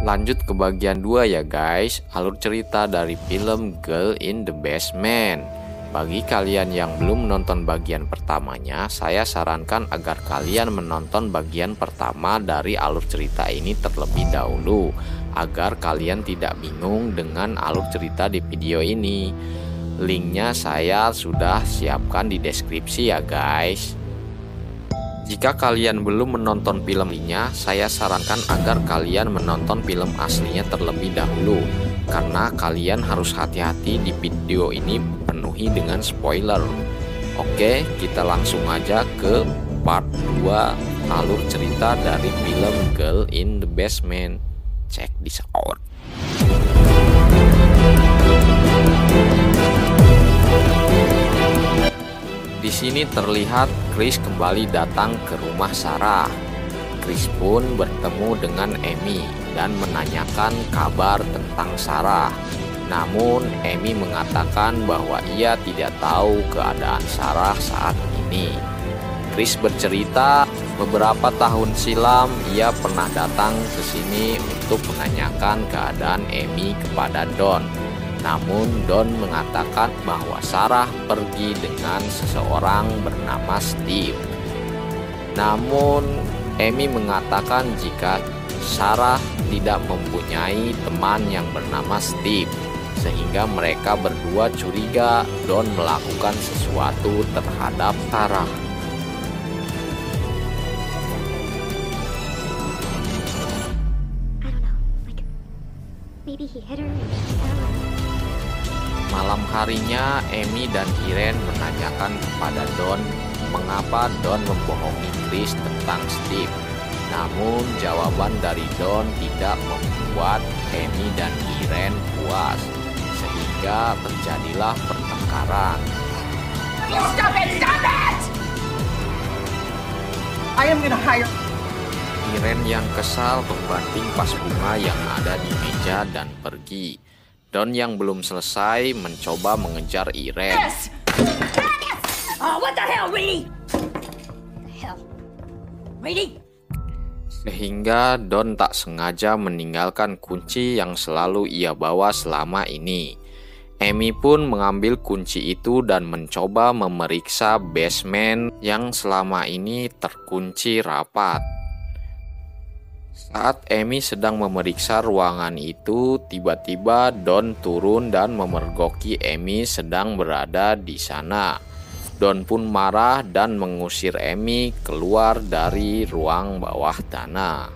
Lanjut ke bagian 2 ya guys, alur cerita dari film Girl in the Basement. Bagi kalian yang belum menonton bagian pertamanya, saya sarankan agar kalian menonton bagian pertama dari alur cerita ini terlebih dahulu, agar kalian tidak bingung dengan alur cerita di video ini. Linknya saya sudah siapkan di deskripsi ya guys. Jika kalian belum menonton filmnya, saya sarankan agar kalian menonton film aslinya terlebih dahulu, karena kalian harus hati-hati di video ini penuhi dengan spoiler. Oke, kita langsung aja ke part 2 alur cerita dari film Girl in the Basement. Check this out. Di sini terlihat Chris kembali datang ke rumah Sarah. Chris pun bertemu dengan Amy dan menanyakan kabar tentang Sarah. Namun Amy mengatakan bahwa ia tidak tahu keadaan Sarah saat ini. Chris bercerita beberapa tahun silam ia pernah datang ke sini untuk menanyakan keadaan Amy kepada Don. Namun Don mengatakan bahwa Sarah pergi dengan seseorang bernama Steve. Namun Amy mengatakan jika Sarah tidak mempunyai teman yang bernama Steve, sehingga mereka berdua curiga Don melakukan sesuatu terhadap Sarah. Malam harinya, Amy dan Irene menanyakan kepada Don mengapa Don membohongi Chris tentang Steve. Namun jawaban dari Don tidak membuat Amy dan Irene puas, sehingga terjadilah pertengkaran. Stop it! Stop it! I am gonna hire. Irene yang kesal membanting vas bunga yang ada di meja dan pergi. Don yang belum selesai mencoba mengejar Irene. Yes! Oh, what the hell, Reedy? The hell? Reedy? Sehingga Don tak sengaja meninggalkan kunci yang selalu ia bawa selama ini. Amy pun mengambil kunci itu dan mencoba memeriksa basement yang selama ini terkunci rapat. Saat Amy sedang memeriksa ruangan itu, tiba-tiba Don turun dan memergoki Amy sedang berada di sana. Don pun marah dan mengusir Amy keluar dari ruang bawah tanah.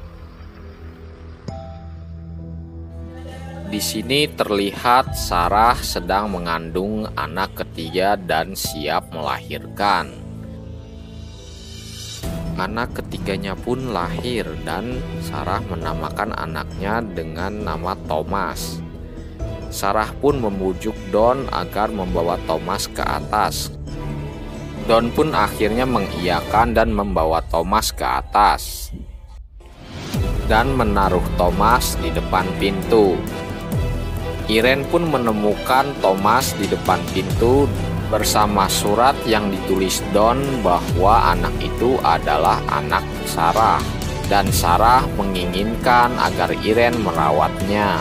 Di sini terlihat Sarah sedang mengandung anak ketiga dan siap melahirkan. Anak ketiganya pun lahir dan Sarah menamakan anaknya dengan nama Thomas. Sarah pun membujuk Don agar membawa Thomas ke atas. Don pun akhirnya mengiyakan dan membawa Thomas ke atas dan menaruh Thomas di depan pintu. Irene pun menemukan Thomas di depan pintu bersama surat yang ditulis Don bahwa anak itu adalah anak Sarah dan Sarah menginginkan agar Irene merawatnya.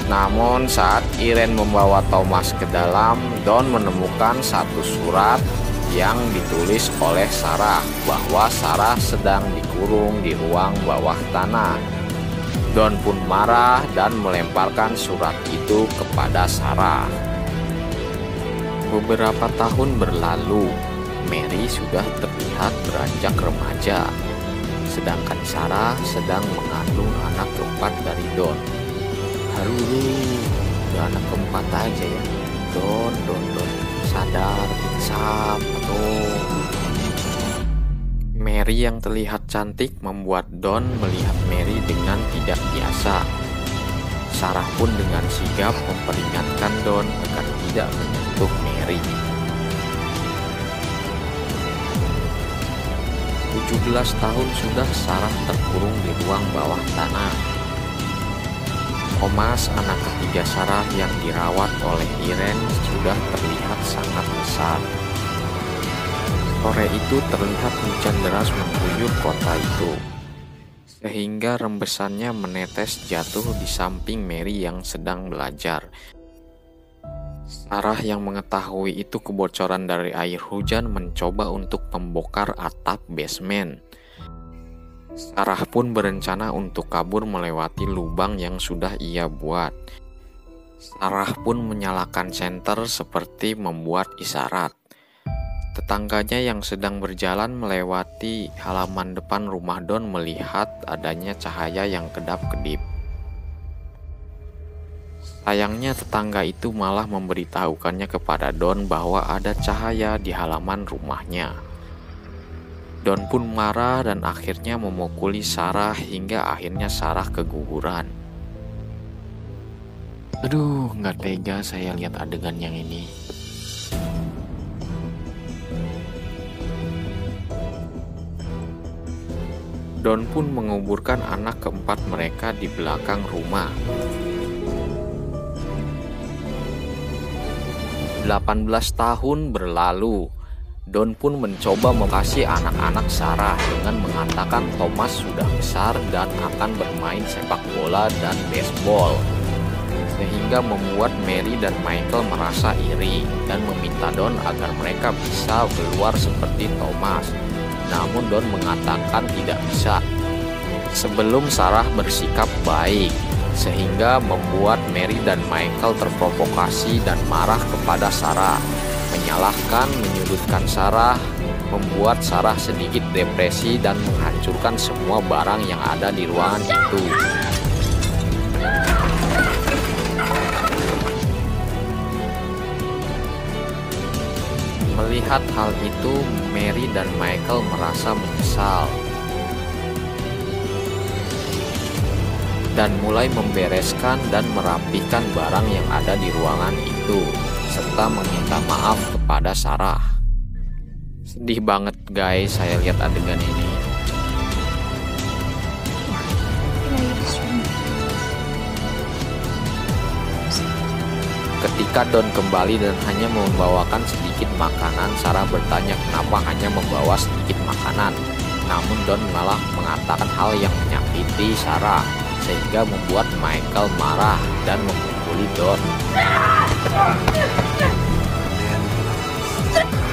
Namun saat Irene membawa Thomas ke dalam, Don menemukan satu surat yang ditulis oleh Sarah bahwa Sarah sedang dikurung di ruang bawah tanah. Don pun marah dan melemparkan surat itu kepada Sarah. Beberapa tahun berlalu, Mary sudah terlihat beranjak remaja, sedangkan Sarah sedang mengandung anak keempat dari Don. Udah anak keempat aja ya. Don, sadar, insaf, Mary yang terlihat cantik membuat Don melihat Mary dengan tidak biasa. Sarah pun dengan sigap memperingatkan Don agar tidak menyentuh Mary. 17 tahun sudah Sarah terkurung di ruang bawah tanah. Thomas, anak ketiga Sarah yang dirawat oleh Irene, sudah terlihat sangat besar. Sore itu terlihat hujan deras mengguyur kota itu. sehingga rembesannya menetes jatuh di samping Mary yang sedang belajar. Sarah yang mengetahui itu kebocoran dari air hujan mencoba untuk membongkar atap basement. Sarah pun berencana untuk kabur melewati lubang yang sudah ia buat. Sarah pun menyalakan senter seperti membuat isyarat. Tetangganya yang sedang berjalan melewati halaman depan rumah Don melihat adanya cahaya yang kedap-kedip. Sayangnya tetangga itu malah memberitahukannya kepada Don bahwa ada cahaya di halaman rumahnya. Don pun marah dan akhirnya memukuli Sarah hingga akhirnya Sarah keguguran. Aduh, nggak tega saya lihat adegan yang ini. Don pun menguburkan anak keempat mereka di belakang rumah. 18 tahun berlalu. Don pun mencoba mengasihi anak-anak Sarah dengan mengatakan Thomas sudah besar dan akan bermain sepak bola dan baseball, sehingga membuat Mary dan Michael merasa iri dan meminta Don agar mereka bisa keluar seperti Thomas. Namun Don mengatakan tidak bisa. Sebelum Sarah bersikap baik, sehingga membuat Mary dan Michael terprovokasi dan marah kepada Sarah, menyalahkan, menyudutkan Sarah, membuat Sarah sedikit depresi dan menghancurkan semua barang yang ada di ruangan itu. Melihat hal itu, Mary dan Michael merasa menyesal dan mulai membereskan dan merapikan barang yang ada di ruangan itu, serta meminta maaf kepada Sarah. Sedih banget guys saya lihat adegan ini. Ketika Don kembali dan hanya membawakan sedikit makanan, Sarah bertanya kenapa hanya membawa sedikit makanan. Namun Don malah mengatakan hal yang menyakiti Sarah, sehingga membuat Michael marah dan memukuli Don.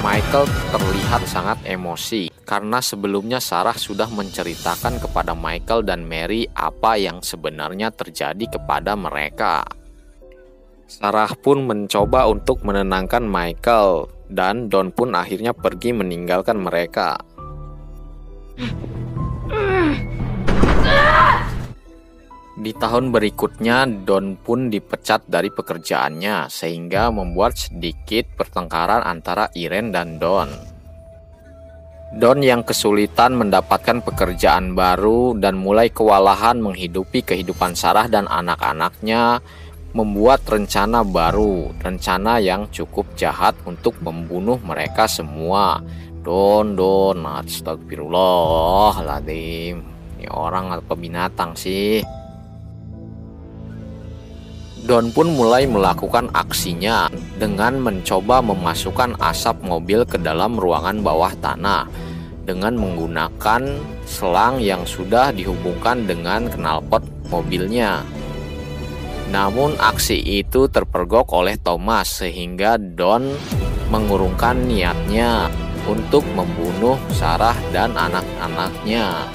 Michael terlihat sangat emosi karena sebelumnya Sarah sudah menceritakan kepada Michael dan Mary apa yang sebenarnya terjadi kepada mereka. Sarah pun mencoba untuk menenangkan Michael dan Don pun akhirnya pergi meninggalkan mereka. Di tahun berikutnya Don pun dipecat dari pekerjaannya sehingga membuat sedikit pertengkaran antara Irene dan Don. Don yang kesulitan mendapatkan pekerjaan baru dan mulai kewalahan menghidupi kehidupan Sarah dan anak-anaknya, membuat rencana baru, rencana yang cukup jahat untuk membunuh mereka semua. Don, astagfirullahaladzim. Ini orang atau binatang sih? Don pun mulai melakukan aksinya dengan mencoba memasukkan asap mobil ke dalam ruangan bawah tanah dengan menggunakan selang yang sudah dihubungkan dengan knalpot mobilnya. Namun aksi itu terpergok oleh Thomas sehingga Don mengurungkan niatnya untuk membunuh Sarah dan anak-anaknya.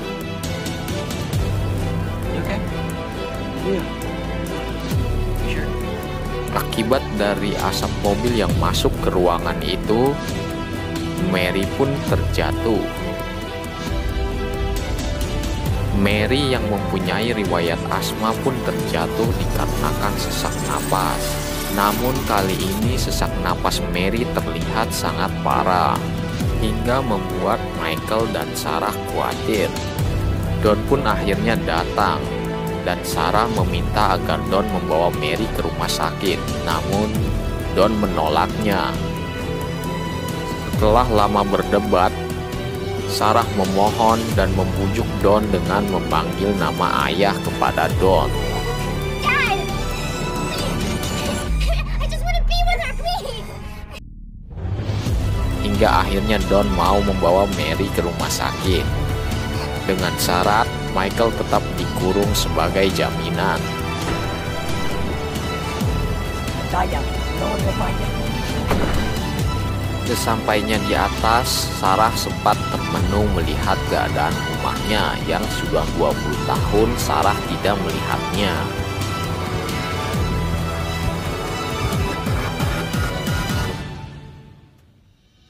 Akibat dari asap mobil yang masuk ke ruangan itu, Mary pun terjatuh. Mary yang mempunyai riwayat asma pun terjatuh dikarenakan sesak napas. Namun kali ini sesak napas Mary terlihat sangat parah, hingga membuat Michael dan Sarah khawatir. Don pun akhirnya datang, dan Sarah meminta agar Don membawa Mary ke rumah sakit. Namun Don menolaknya. Setelah lama berdebat, Sarah memohon dan membujuk Don dengan memanggil nama ayah kepada Don. Dad! Please! I just want to be with her, please! Hingga akhirnya Don mau membawa Mary ke rumah sakit dengan syarat Michael tetap dikurung sebagai jaminan. Sayang, jangan banyak. Sesampainya di atas, Sarah sempat termenung melihat keadaan rumahnya yang sudah 20 tahun Sarah tidak melihatnya.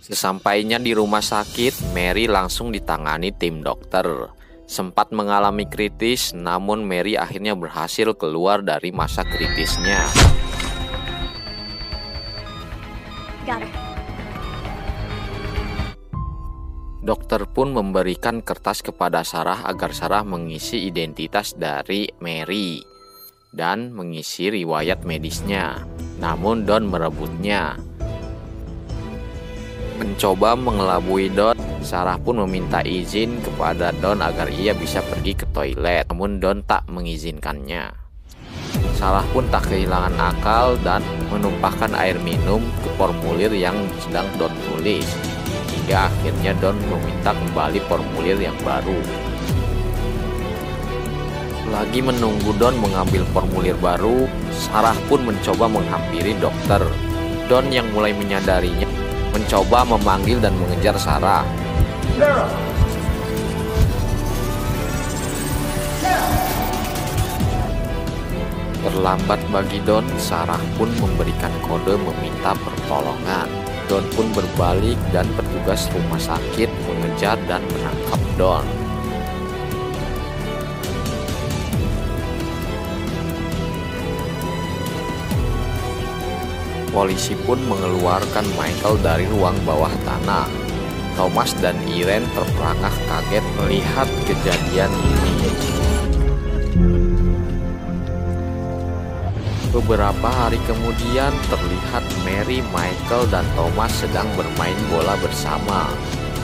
Sesampainya di rumah sakit, Mary langsung ditangani tim dokter. Sempat mengalami kritis, namun Mary akhirnya berhasil keluar dari masa kritisnya. Got her. Dokter pun memberikan kertas kepada Sarah agar Sarah mengisi identitas dari Mary dan mengisi riwayat medisnya. Namun Don merebutnya. Mencoba mengelabui Don, Sarah pun meminta izin kepada Don agar ia bisa pergi ke toilet. Namun Don tak mengizinkannya. Sarah pun tak kehilangan akal dan menumpahkan air minum ke formulir yang sedang Don tulis. Hingga akhirnya Don meminta kembali formulir yang baru. Lagi menunggu Don mengambil formulir baru, Sarah pun mencoba menghampiri dokter. Don yang mulai menyadarinya mencoba memanggil dan mengejar Sarah. Terlambat bagi Don, Sarah pun memberikan kode meminta pertolongan. Don pun berbalik dan petugas rumah sakit mengejar dan menangkap Don. Polisi pun mengeluarkan Michael dari ruang bawah tanah. Thomas dan Irene terperangah kaget melihat kejadian ini. Beberapa hari kemudian terlihat Mary, Michael, dan Thomas sedang bermain bola bersama.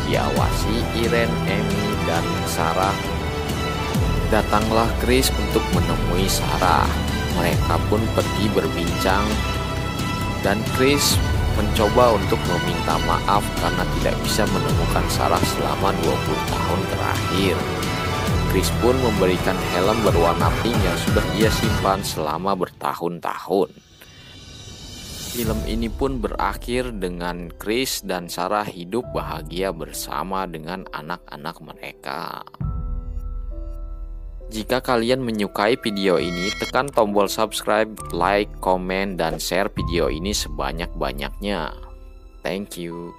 Diawasi Irene, Amy, dan Sarah. Datanglah Chris untuk menemui Sarah. Mereka pun pergi berbincang dan Chris mencoba untuk meminta maaf karena tidak bisa menemukan Sarah selama 20 tahun terakhir. Chris pun memberikan helm berwarna pink yang sudah ia simpan selama bertahun-tahun. Film ini pun berakhir dengan Chris dan Sarah hidup bahagia bersama dengan anak-anak mereka. Jika kalian menyukai video ini, tekan tombol subscribe, like, komen, dan share video ini sebanyak-banyaknya. Thank you.